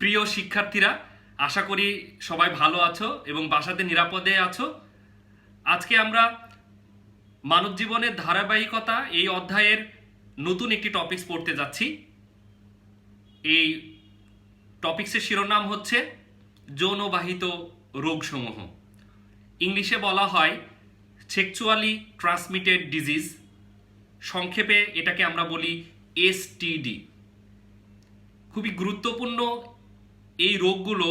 প্রিয় শিক্ষার্থীরা, আশা করি সবাই ভালো আছো এবং বাসাতে নিরাপদে আছো। আজকে আমরা মানব জীবনের ধারাবাহিকতা এই অধ্যায়ের নতুন একটি টপিকস পড়তে যাচ্ছি। এই টপিক্সের শিরোনাম হচ্ছে যৌনবাহিত রোগসমূহ। ইংলিশে বলা হয় সেক্সুয়ালি ট্রান্সমিটেড ডিজিজ, সংক্ষেপে এটাকে আমরা বলি এসটিডি। খুবই গুরুত্বপূর্ণ এই রোগগুলো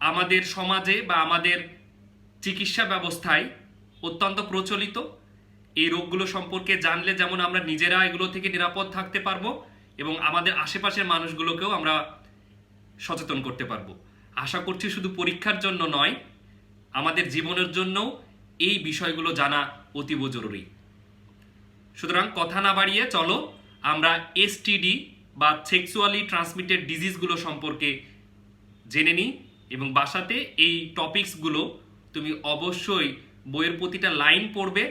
আমাদের সমাজে বা আমাদের চিকিৎসা ব্যবস্থায় অত্যন্ত প্রচলিত। এই রোগগুলো সম্পর্কে জানলে যেমন আমরা নিজেরা এগুলো থেকে নিরাপদ থাকতে পারবো এবং আমাদের আশেপাশের মানুষগুলোকেও আমরা সচেতন করতে পারবো। আশা করছি শুধু পরীক্ষার জন্য নয়, আমাদের জীবনের জন্যও এই বিষয়গুলো জানা অতীব জরুরি। সুতরাং কথা না বাড়িয়ে চলো আমরা এসটিডি বা সেক্সুয়ালি ট্রান্সমিটেড ডিজিজগুলো সম্পর্কে জেনে নিই এবং বাসাতে এই টপিকসগুলো তুমি অবশ্যই বইয়ের প্রতিটা লাইন পড়বে,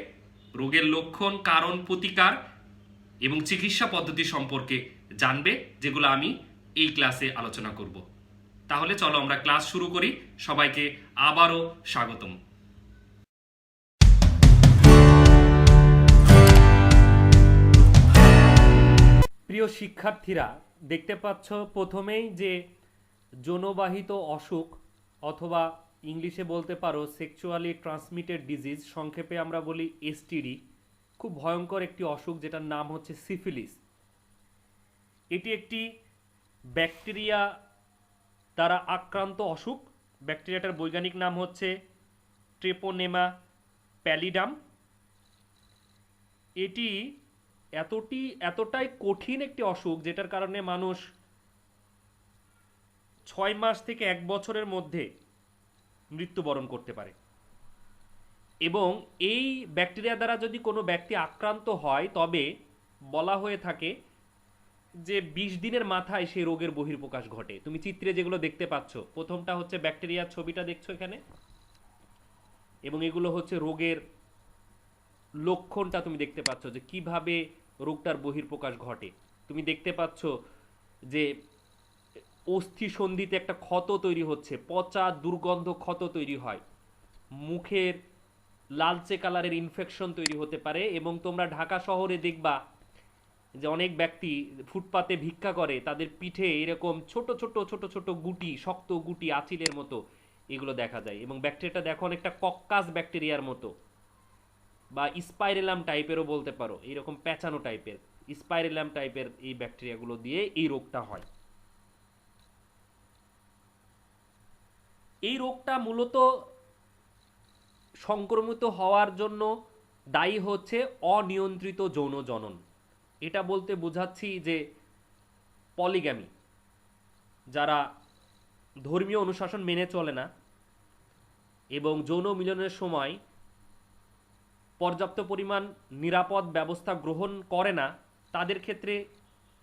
রোগের লক্ষণ, কারণ, প্রতিকার এবং চিকিৎসা পদ্ধতি সম্পর্কে জানবে, যেগুলো আমি এই ক্লাসে আলোচনা করব। তাহলে চলো আমরা ক্লাস শুরু করি। সবাইকে আবারও স্বাগতম। প্রিয় শিক্ষার্থীরা, দেখতে পাচ্ছ প্রথমেই যে যৌনবাহিত অসুখ অথবা ইংলিশে বলতে পারো সেক্সুয়ালি ট্রান্সমিটেড ডিজিজ, সংক্ষেপে আমরা বলি এসটিডি, খুব ভয়ঙ্কর একটি অসুখ যেটার নাম হচ্ছে সিফিলিস। এটি একটি ব্যাকটেরিয়া দ্বারা আক্রান্ত অসুখ। ব্যাকটেরিয়াটার বৈজ্ঞানিক নাম হচ্ছে ট্রেপোনেমা প্যালিডাম। এটি এতটাই কঠিন একটি অসুখ যেটার কারণে মানুষ 6 মাস থেকে 1 বছরের মধ্যে মৃত্যুবরণ করতে পারে। এবং এই ব্যাকটেরিয়া দ্বারা যদি কোনো ব্যক্তি আক্রান্ত হয় তবে বলা হয়ে থাকে যে 20 দিনের মাথায় সেই রোগের বহিঃপ্রকাশ ঘটে। তুমি চিত্রে যেগুলো দেখতে পাচ্ছ, প্রথমটা হচ্ছে ব্যাকটেরিয়ার ছবিটা দেখছো এখানে, এবং এগুলো হচ্ছে রোগের লক্ষণটা তুমি দেখতে পাচ্ছ যে কিভাবে রোগটার বহিঃপ্রকাশ ঘটে। তুমি দেখতে পাচ্ছ যে অস্থি সন্ধিতে একটা ক্ষত তৈরি হচ্ছে, পচা দুর্গন্ধ ক্ষত তৈরি হয়, মুখের লালচে কালারের ইনফেকশন তৈরি হতে পারে। এবং তোমরা ঢাকা শহরে দেখবা যে অনেক ব্যক্তি ফুটপাতে ভিক্ষা করে, তাদের পিঠে এরকম ছোট ছোট ছোট ছোট গুটি, শক্ত গুটি আঁচিলের মতো এগুলো দেখা যায়। এবং ব্যাকটেরিয়াটা দেখো অনেকটা কক্কাস ব্যাকটেরিয়ার মতো বা স্পাইরেলাম টাইপেরও বলতে পারো, এইরকম প্যাঁচানো টাইপের স্পাইরেলাম টাইপের এই ব্যাকটেরিয়াগুলো দিয়ে এই রোগটা হয়। এই রোগটা মূলত সংক্রমিত হওয়ার জন্য দায়ী হচ্ছে অনিয়ন্ত্রিত যৌন জনন। এটা বলতে বোঝাচ্ছি যে পলিগ্যামি, যারা ধর্মীয় অনুশাসন মেনে চলে না এবং যৌন মিলনের সময় পর্যাপ্ত পরিমাণ নিরাপদ ব্যবস্থা গ্রহণ করে না, তাদের ক্ষেত্রে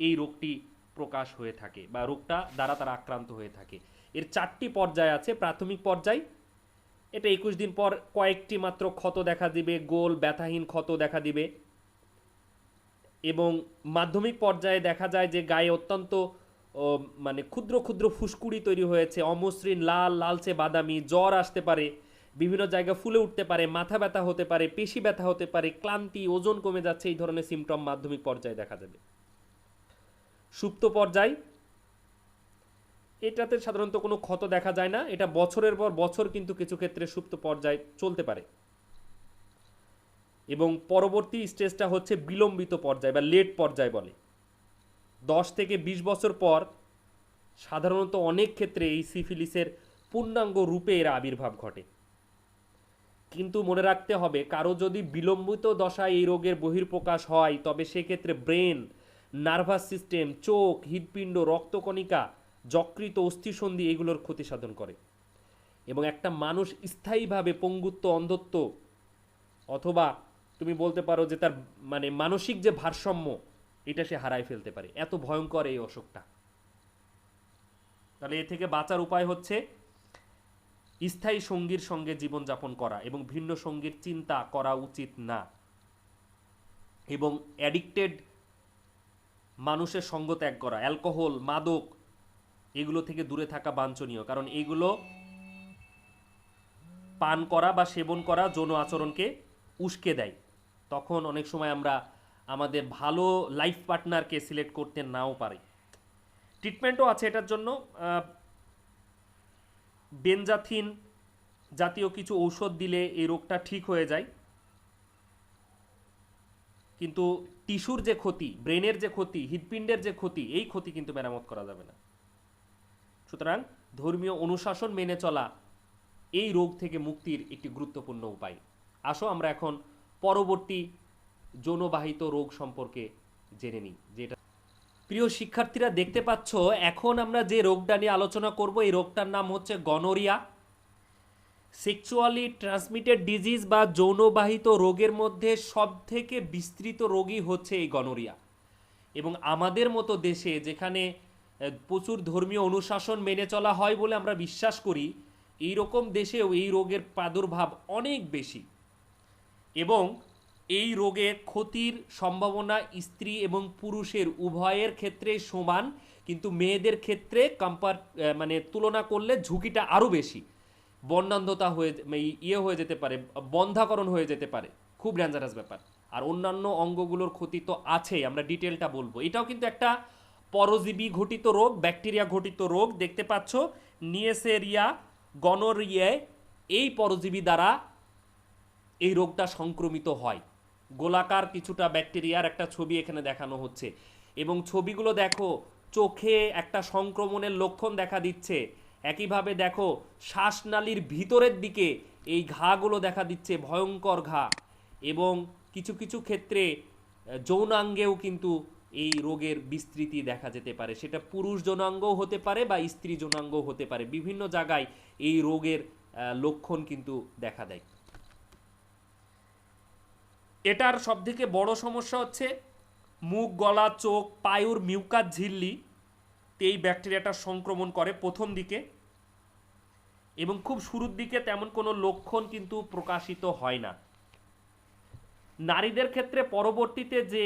এই রোগটি প্রকাশ হয়ে থাকে বা রোগটা দ্বারা তারা আক্রান্ত হয়ে থাকে। এর 4টি পর্যায় আছে। প্রাথমিক পর্যায়, এটা 21 দিন পর কয়েকটি মাত্র ক্ষত দেখা দিবে, গোল ব্যথাহীন ক্ষত দেখা দিবে। এবং মাধ্যমিক পর্যায়ে দেখা যায় যে গায়ে অত্যন্ত মানে ক্ষুদ্র ক্ষুদ্র ফুসকুড়ি তৈরি হয়েছে, অমসৃণ লাল, লালচে বাদামি, জ্বর আসতে পারে, বিভিন্ন জায়গায় ফুলে উঠতে পারে, মাথা ব্যথা হতে পারে, পেশি ব্যথা হতে পারে, ক্লান্তি, ওজন কমে যাচ্ছে, এই ধরনের সিমটম মাধ্যমিক পর্যায়ে দেখা যাবে। সুপ্ত পর্যায়, এটাতে সাধারণত কোনো ক্ষত দেখা যায় না, এটা বছরের পর বছর কিন্তু কিছু ক্ষেত্রে সুপ্ত পর্যায় চলতে পারে। এবং পরবর্তী স্টেজটা হচ্ছে বিলম্বিত পর্যায় বা লেট পর্যায় বলে। 10 থেকে 20 বছর পর সাধারণত অনেক ক্ষেত্রে এই সিফিলিসের পূর্ণাঙ্গ রূপে এর আবির্ভাব ঘটে। কিন্তু মনে রাখতে হবে, কারো যদি বিলম্বিত দশায় এই রোগের বহিঃপ্রকাশ হয় তবে সেক্ষেত্রে ব্রেন, নার্ভাস সিস্টেম, চোখ, হৃৎপিণ্ড, রক্তকণিকা, যকৃত, অস্থিসন্ধি এগুলোর ক্ষতি সাধন করে এবং একটা মানুষ স্থায়ীভাবে পঙ্গুত্ব, অন্ধত্ব অথবা তুমি বলতে পারো যে তার মানে মানসিক যে ভারসাম্য এটা সে হারায় ফেলতে পারে। এত ভয়ঙ্কর এই অসুখটা। তাহলে এ থেকে বাঁচার উপায় হচ্ছে স্থায়ী সঙ্গীর সঙ্গে জীবনযাপন করা এবং ভিন্ন সঙ্গীর চিন্তা করা উচিত না, এবং অ্যাডিক্টেড মানুষের সঙ্গ ত্যাগ করা, অ্যালকোহল, মাদক এগুলো থেকে দূরে থাকা বাঞ্ছনীয়, কারণ এগুলো পান করা বা সেবন করা যৌন আচরণকে উস্কে দেয়। তখন অনেক সময় আমরা আমাদের ভালো লাইফ পার্টনারকে সিলেক্ট করতে নাও পারি। ট্রিটমেন্টও আছে এটার জন্য। বেনজাথিন জাতীয় কিছু ঔষধ দিলে এই রোগটা ঠিক হয়ে যায়, কিন্তু টিস্যুর যে ক্ষতি, ব্রেনের যে ক্ষতি, হৃৎপিণ্ডের যে ক্ষতি, এই ক্ষতি কিন্তু মেরামত করা যাবে না। সুতরাং ধর্মীয় অনুশাসন মেনে চলা এই রোগ থেকে মুক্তির একটি গুরুত্বপূর্ণ উপায়। আসো আমরা এখন পরবর্তী যৌনবাহিত রোগ সম্পর্কে জেনে নিই। যেটা প্রিয় শিক্ষার্থীরা দেখতে পাচ্ছ, এখন আমরা যে রোগটা নিয়ে আলোচনা করব এই রোগটার নাম হচ্ছে গনোরিয়া। সেক্সুয়ালি ট্রান্সমিটেড ডিজিজ বা যৌনবাহিত রোগের মধ্যে সবথেকে বিস্তৃত রোগই হচ্ছে এই গনোরিয়া। এবং আমাদের মতো দেশে যেখানে প্রচুর ধর্মীয় অনুশাসন মেনে চলা হয় বলে আমরা বিশ্বাস করি, এই রকম দেশেও এই রোগের প্রাদুর্ভাব অনেক বেশি এবং এই রোগের ক্ষতির সম্ভাবনা স্ত্রী এবং পুরুষের উভয়ের ক্ষেত্রে সমান, কিন্তু মেয়েদের ক্ষেত্রে তুলনা করলে ঝুঁকিটা আরও বেশি। বর্ণান্ধতা হয়ে যেতে পারে, বন্ধ্যাকরণ হয়ে যেতে পারে, খুব ডেঞ্জারাস ব্যাপার। আর অন্যান্য অঙ্গগুলোর ক্ষতি তো আছেই, আমরা ডিটেলটা বলবো। এটাও কিন্তু একটা পরজীবী ঘটিত রোগ, ব্যাকটেরিয়া ঘটিত রোগ। দেখতে পাচ্ছ নিয়েসেরিয়া গনোরিয়া, এই পরজীবী দ্বারা এই রোগটা সংক্রমিত হয়। গোলাকার কিছুটা ব্যাকটেরিয়ার একটা ছবি এখানে দেখানো হচ্ছে এবং ছবিগুলো দেখো, চোখে একটা সংক্রমণের লক্ষণ দেখা দিচ্ছে। একইভাবে দেখো শ্বাসনালীর ভিতরের দিকে এই ঘাগুলো দেখা দিচ্ছে, ভয়ঙ্কর ঘা। এবং কিছু কিছু ক্ষেত্রে যৌনাঙ্গেও কিন্তু এই রোগের বিস্তৃতি দেখা যেতে পারে। সেটা পুরুষ যৌনাঙ্গও হতে পারে বা স্ত্রী যৌনাঙ্গও হতে পারে। বিভিন্ন জায়গায় এই রোগের লক্ষণ কিন্তু দেখা দেয়। এটার সবথেকে বড় সমস্যা হচ্ছে মুখ, গলা, চোখ, পায়ুর মিউকাস ঝিল্লি এই ব্যাকটেরিয়াটা সংক্রমণ করে প্রথম দিকে, এবং খুব শুরুর দিকে তেমন কোনো লক্ষণ কিন্তু প্রকাশিত হয় না। নারীদের ক্ষেত্রে পরবর্তীতে যে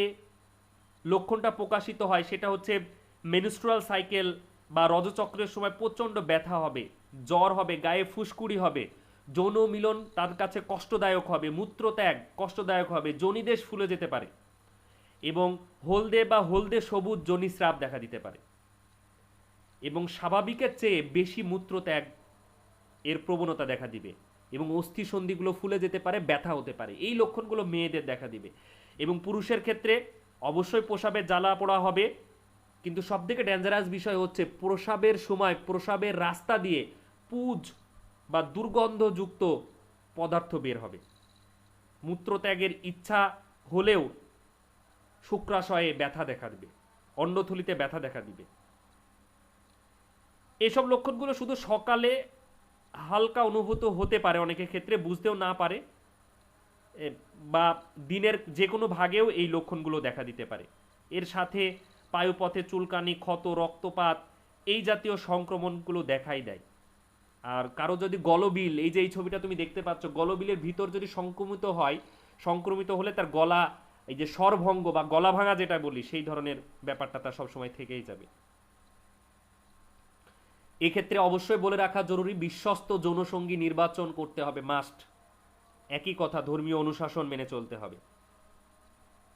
লক্ষণটা প্রকাশিত হয় সেটা হচ্ছে মেনস্ট্রুয়াল সাইকেল বা রজচক্রের সময় প্রচণ্ড ব্যথা হবে, জ্বর হবে, গায়ে ফুসকুড়ি হবে, যৌন মিলন তার কাছে কষ্টদায়ক হবে, মূত্রত্যাগ কষ্টদায়ক হবে, যোনিদেশ ফুলে যেতে পারে এবং হলদে বা হলদে সবুজ যোনিস্রাব দেখা দিতে পারে এবং স্বাভাবিকের চেয়ে বেশি মূত্রত্যাগ এর প্রবণতা দেখা দিবে এবং অস্থি সন্ধিগুলো ফুলে যেতে পারে, ব্যথা হতে পারে। এই লক্ষণগুলো মেয়েদের দেখা দিবে। এবং পুরুষের ক্ষেত্রে অবশ্যই প্রস্রাবের জ্বালা পোড়া হবে, কিন্তু সবথেকে ডেঞ্জারাস বিষয় হচ্ছে প্রস্রাবের সময় প্রস্রাবের রাস্তা দিয়ে পুজ বা দুর্গন্ধযুক্ত পদার্থ বের হবে। মূত্রত্যাগের ইচ্ছা হলেও শুক্রাশয়ে ব্যথা দেখা দিবে, অন্ডথলিতে ব্যথা দেখা দিবে। এসব লক্ষণগুলো শুধু সকালে হালকা অনুভূত হতে পারে, অনেকের ক্ষেত্রে বুঝতেও না পারে, বা দিনের যে কোনো ভাগেও এই লক্ষণগুলো দেখা দিতে পারে। এর সাথে পায়ুপথে চুলকানি, ক্ষত, রক্তপাত এই জাতীয় সংক্রমণগুলো দেখাই দেয়। আর কারো যদি গলবিল, এই যে এই ছবিটা তুমি দেখতে পাচ্ছ, গলবিলের ভিতর যদি সংক্রমিত হলে তার গলা, এই যে স্বরভঙ্গ বা গলা ভাঙা যেটা বলি, সেই ধরনের ব্যাপারটা তার সবসময় থেকেই যাবে। এক্ষেত্রে অবশ্যই বলে রাখা জরুরি, বিশ্বস্ত যৌনসঙ্গী নির্বাচন করতে হবে, মাস্ট। একই কথা, ধর্মীয় অনুশাসন মেনে চলতে হবে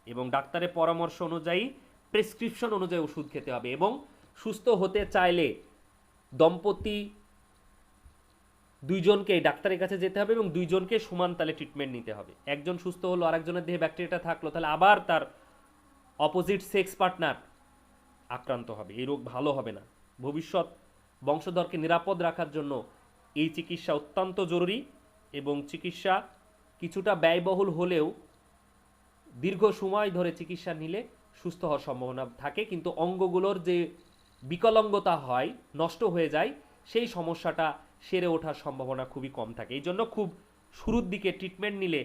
এবং ডাক্তারের পরামর্শ অনুযায়ী, প্রেসক্রিপশন অনুযায়ী ওষুধ খেতে হবে। এবং সুস্থ হতে চাইলে দম্পতি দুইজনকেই ডাক্তারের কাছে যেতে হবে এবং দুইজনকে সমান তালে ট্রিটমেন্ট নিতে হবে। একজন সুস্থ হলো, আরেকজনের দেহে ব্যাকটেরিয়াটা থাকলো, তাহলে আবার তার অপোজিট সেক্স পার্টনার আক্রান্ত হবে। এই রোগ ভালো হবে না। ভবিষ্যৎ বংশধরকে নিরাপদ রাখার জন্য এই চিকিৎসা অত্যন্ত জরুরি এবং চিকিৎসা কিছুটা ব্যয়বহুল হলেও দীর্ঘ সময় ধরে চিকিৎসা নিলে সুস্থ হওয়ার সম্ভাবনা থাকে, কিন্তু অঙ্গগুলোর যে বিকলাঙ্গতা হয়, নষ্ট হয়ে যায়, সেই সমস্যাটা সেরে ওঠার সম্ভাবনা খুবই কম থাকে। এই জন্য খুব শুরুর দিকে ট্রিটমেন্ট নিলে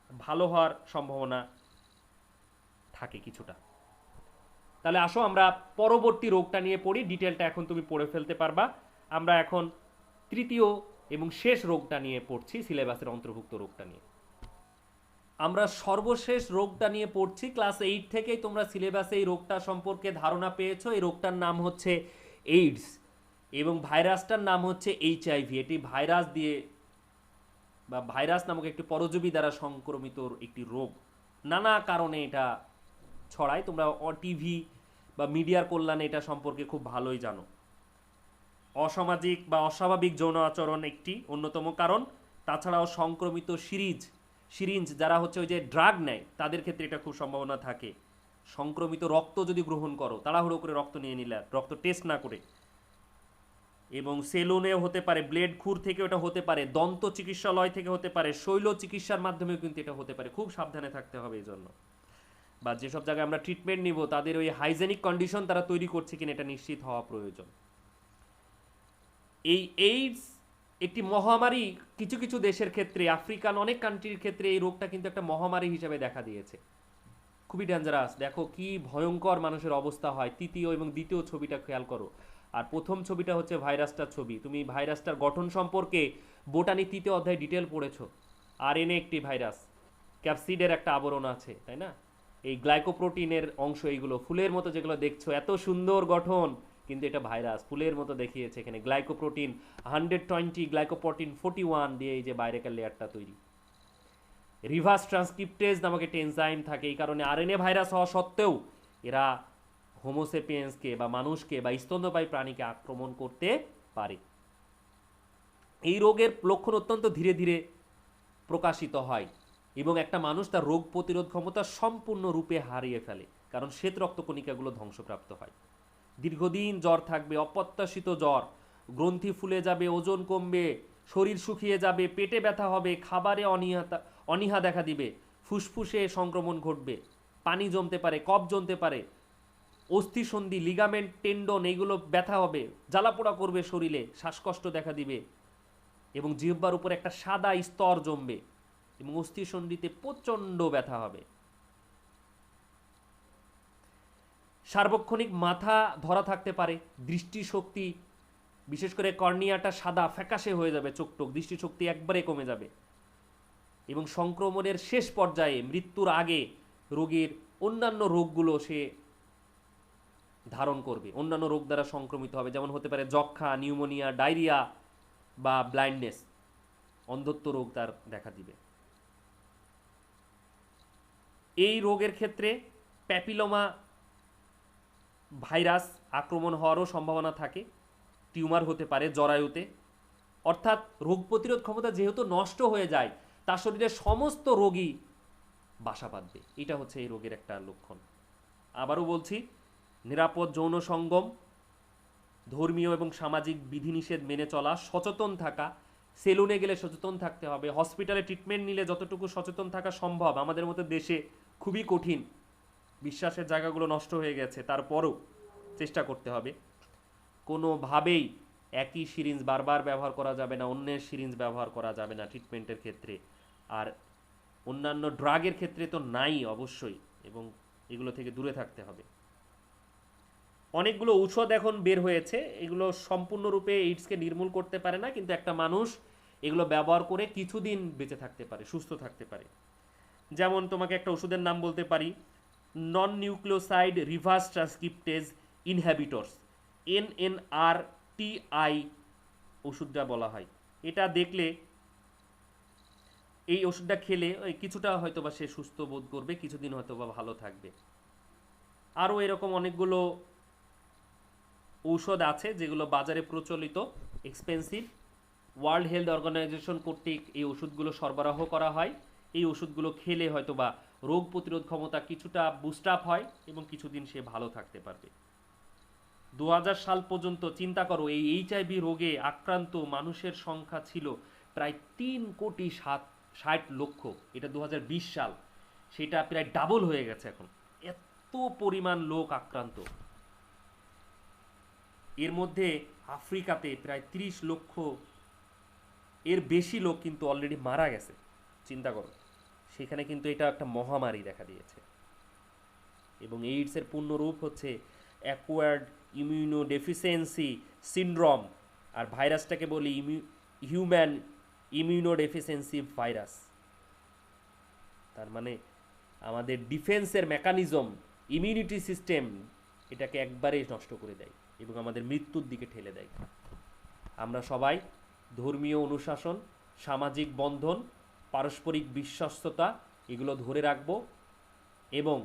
ভালো হওয়ার সম্ভাবনা থাকে কিছুটা। তাহলে আসো আমরা পরবর্তী রোগটা নিয়ে পড়ি। ডিটেলটা এখন তুমি পড়ে ফেলতে পারবা। আমরা এখন তৃতীয় এবং শেষ রোগটা নিয়ে পড়ছি, সিলেবাসের অন্তর্ভুক্ত রোগটা নিয়ে। আমরা সর্বশেষ রোগটা নিয়ে পড়ছি। ক্লাস 8 থেকেই তোমরা সিলেবাসে এই রোগটা সম্পর্কে ধারণা পেয়েছো। এই রোগটার নাম হচ্ছে এইডস। এবং ভাইরাসটার নাম হচ্ছে এইচআইভি। এটি ভাইরাস দিয়ে বা ভাইরাস নামক একটি পরজীবী দ্বারা সংক্রমিত একটি রোগ। নানা কারণে এটা ছড়ায়, তোমরা টিভি বা মিডিয়ার কল্যাণে এটা সম্পর্কে খুব ভালোই জানো। অসামাজিক বা অস্বাভাবিক যৌন আচরণ একটি অন্যতম কারণ। তাছাড়াও সংক্রমিত সিরিঞ্জ যারা হচ্ছে ওই যে ড্রাগ নেয় তাদের ক্ষেত্রে এটা খুব সম্ভাবনা থাকে। সংক্রমিত রক্ত যদি গ্রহণ করো, তাড়াহুড়ো করে রক্ত নিয়ে নিলে, রক্ত টেস্ট না করে। এবং সেলুনেও হতে পারে, ব্লেড খুর থেকে ওটা হতে পারে, দন্ত চিকিৎসালয় থেকে হতে পারে, শৈল চিকিৎসার মাধ্যমেও কিন্তু এটা হতে পারে। খুব সাবধানে থাকতে হবে এই জন্য। বা যেসব জায়গায় আমরা ট্রিটমেন্ট নিব তাদের ওই হাইজেনিক কন্ডিশন তারা তৈরি করছে কিনা এটা নিশ্চিত হওয়া প্রয়োজন। এই এইডস একটি মহামারী কিছু কিছু দেশের ক্ষেত্রে, আফ্রিকান অনেক কান্ট্রির ক্ষেত্রে এই রোগটা কিন্তু একটা মহামারী হিসেবে দেখা দিয়েছে। খুবই ডেঞ্জারাস। দেখো কি ভয়ঙ্কর মানুষের অবস্থা হয়। তৃতীয় এবং দ্বিতীয় ছবিটা খেয়াল করো। আর প্রথম ছবিটা হচ্ছে ভাইরাসটার ছবি। তুমি ভাইরাসটার গঠন সম্পর্কে বোটানি তৃতীয় অধ্যায় ডিটেল পড়েছো। আরএনএ একটি ভাইরাস, ক্যাপসিডের একটা আবরণ আছে, তাই না? এই গ্লাইকোপ্রোটিনের অংশ, এইগুলো ফুলের মতো যেগুলো দেখছো, এত সুন্দর গঠন, কিন্তু এটা ভাইরাস। ফুলের মতো দেখিয়েছে এখানে গ্লাইকোপ্রোটিন 120, গ্লাইকোপ্রোটিন 41 দিয়ে এই যে বাইরেকার লেয়ারটা তৈরি। রিভার্স ট্রান্সক্রিপ্টেজ নামক একটি এনজাইম থাকে। এই কারণে আরএনএ ভাইরাস হওয়া সত্ত্বেও এরা হোমোসেপিয়েন্সকে বা মানুষকে বা স্তন্যপায়ী প্রাণীকে আক্রমণ করতে পারে। এই রোগের লক্ষণ অত্যন্ত ধীরে ধীরে প্রকাশিত হয় এবং একটা মানুষ তার রোগ প্রতিরোধ ক্ষমতা সম্পূর্ণরূপে হারিয়ে ফেলে, কারণ শ্বেত রক্তকণিকাগুলো ধ্বংসপ্রাপ্ত হয়। দীর্ঘদিন জ্বর থাকবে, অপ্রত্যাশিত জ্বর, গ্রন্থি ফুলে যাবে, ওজন কমবে, শরীর শুকিয়ে যাবে, পেটে ব্যথা হবে, খাবারে অনীহা দেখা দিবে, ফুসফুসে সংক্রমণ ঘটবে, পানি জমতে পারে, কফ জমতে পারে, অস্থিসন্ধি, লিগামেন্ট, টেন্ডন এইগুলো ব্যথা হবে, জ্বালাপোড়া করবে শরীরে, শ্বাসকষ্ট দেখা দিবে এবং জিহ্বার উপর একটা সাদা স্তর জমবে এবং অস্থিসন্ধিতে প্রচণ্ড ব্যথা হবে। সার্বক্ষণিক মাথা ধরা থাকতে পারে, দৃষ্টিশক্তি বিশেষ করে কর্নিয়াটা সাদা ফ্যাকাশে হয়ে যাবে, চোখটোক দৃষ্টিশক্তি একবারে কমে যাবে এবং সংক্রমণের শেষ পর্যায়ে মৃত্যুর আগে রোগীর অন্যান্য রোগগুলো সে ধারণ করবে, অন্যান্য রোগ দ্বারা সংক্রমিত হবে, যেমন হতে পারে যক্ষা, নিউমোনিয়া, ডায়রিয়া বা ব্লাইন্ডনেস, অন্ধত্ব রোগ তার দেখা দিবে। এই রোগের ক্ষেত্রে প্যাপিলোমা ভাইরাস আক্রমণ হওয়ারও সম্ভাবনা থাকে, টিউমার হতে পারে জরায়ুতে, অর্থাৎ রোগ প্রতিরোধ ক্ষমতা যেহেতু নষ্ট হয়ে যায় তার শরীরে সমস্ত রোগই বাসা বাঁধবে। এটা হচ্ছে এই রোগের একটা লক্ষণ। আবারও বলছি, নিরাপদ যৌন সঙ্গম, ধর্মীয় এবং সামাজিক বিধিনিষেধ মেনে চলা, সচেতন থাকা, সেলুনে গেলে সচেতন থাকতে হবে, হসপিটালে ট্রিটমেন্ট নিলে যতটুকু সচেতন থাকা সম্ভব, আমাদের মতো দেশে খুবই কঠিন, বিশ্বাসের জায়গাগুলো নষ্ট হয়ে গেছে, তারপরও চেষ্টা করতে হবে। কোনোভাবেই একই সিরিঞ্জ বারবার ব্যবহার করা যাবে না, অন্যের সিরিঞ্জ ব্যবহার করা যাবে না ট্রিটমেন্টের ক্ষেত্রে, আর অন্যান্য ড্রাগের ক্ষেত্রে তো নাই অবশ্যই, এবং এগুলো থেকে দূরে থাকতে হবে। অনেকগুলো ঔষধ এখন বের হয়েছে, এগুলো সম্পূর্ণরূপে এইডসকে নির্মূল করতে পারে না, কিন্তু একটা মানুষ এগুলো ব্যবহার করে কিছুদিন বেঁচে থাকতে পারে, সুস্থ থাকতে পারে। যেমন তোমাকে একটা ওষুধের নাম বলতে পারি, নন নিউক্লিওসাইড রিভার্স ট্রান্সক্রিপ্টেজ ইনহ্যাবিটরস, NNRTI ওষুধটা বলা হয়। এটা দেখলে, এই ওষুধটা খেলে ওই কিছুটা হয়তো বা সে সুস্থ বোধ করবে, কিছুদিন হয়তো বা ভালো থাকবে। আরও এরকম অনেকগুলো ঔষধ আছে যেগুলো বাজারে প্রচলিত, এক্সপেন্সিভ। ওয়ার্ল্ড হেলথ অর্গানাইজেশন কর্তৃক এই ওষুধগুলো সরবরাহ করা হয়। এই ওষুধগুলো খেলে হয়তো বা রোগ প্রতিরোধ ক্ষমতা কিছুটা বুস্ট আপ হয় এবং কিছুদিন সে ভালো থাকতে পারবে। 2000 সাল পর্যন্ত চিন্তা করো, এই এইচআইভি রোগে আক্রান্ত মানুষের সংখ্যা ছিল প্রায় 3,60,00,000। এটা 2020 সাল, সেটা প্রায় ডাবল হয়ে গেছে এখন। এত পরিমাণ লোক আক্রান্ত। এর মধ্যে আফ্রিকাতে প্রায় 30 লক্ষ এর বেশি লোক কিন্তু অলরেডি মারা গেছে। চিন্তা করো, সেখানে কিন্তু এটা একটা মহামারী দেখা দিয়েছে। এবং এইডসের পূর্ণরূপ হচ্ছে অ্যাকোয়ার্ড ইমিউনোডেফিসিয়েন্সি সিনড্রোম, আর ভাইরাসটাকে বলি হিউম্যান ইমিউনোডেফিসিয়েন্সি ভাইরাস। তার মানে আমাদের ডিফেন্সের মেকানিজম, ইমিউনিটি সিস্টেম এটাকে একবারেই নষ্ট করে দেয় এবং আমাদের মৃত্যুর দিকে ঠেলে দেয়। আমরা সবাই ধর্মীয় অনুশাসন, সামাজিক বন্ধন, পারস্পরিক বিশ্বস্ততা এগুলো ধরে রাখব এবং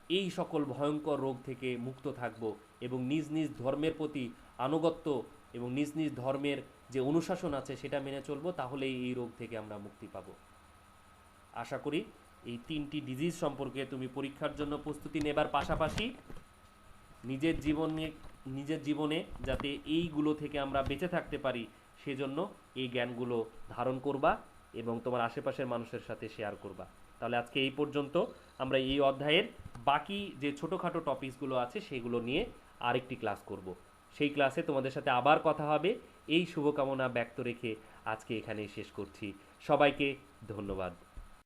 এই সকল ভয়ঙ্কর রোগ থেকে মুক্ত থাকব এবং নিজ নিজ ধর্মের প্রতি আনুগত্য এবং নিজ নিজ ধর্মের যে অনুশাসন আছে সেটা মেনে চলবো, তাহলেই এই রোগ থেকে আমরা মুক্তি পাব। আশা করি এই 3টি ডিজিজ সম্পর্কে তুমি পরীক্ষার জন্য প্রস্তুতি নেবার পাশাপাশি নিজের জীবনে যাতে এইগুলো থেকে আমরা বেঁচে থাকতে পারি সেজন্য এই জ্ঞানগুলো ধারণ করবা এবং তোমার আশেপাশের মানুষের সাথে শেয়ার করবা। তাহলে আজকে এই পর্যন্ত। আমরা এই অধ্যায়ের বাকি যে ছোটোখাটো টপিকসগুলো আছে সেগুলো নিয়ে আরেকটি ক্লাস করব। সেই ক্লাসে তোমাদের সাথে আবার কথা হবে। এই শুভকামনা ব্যক্ত রেখে আজকে এখানেই শেষ করছি। সবাইকে ধন্যবাদ।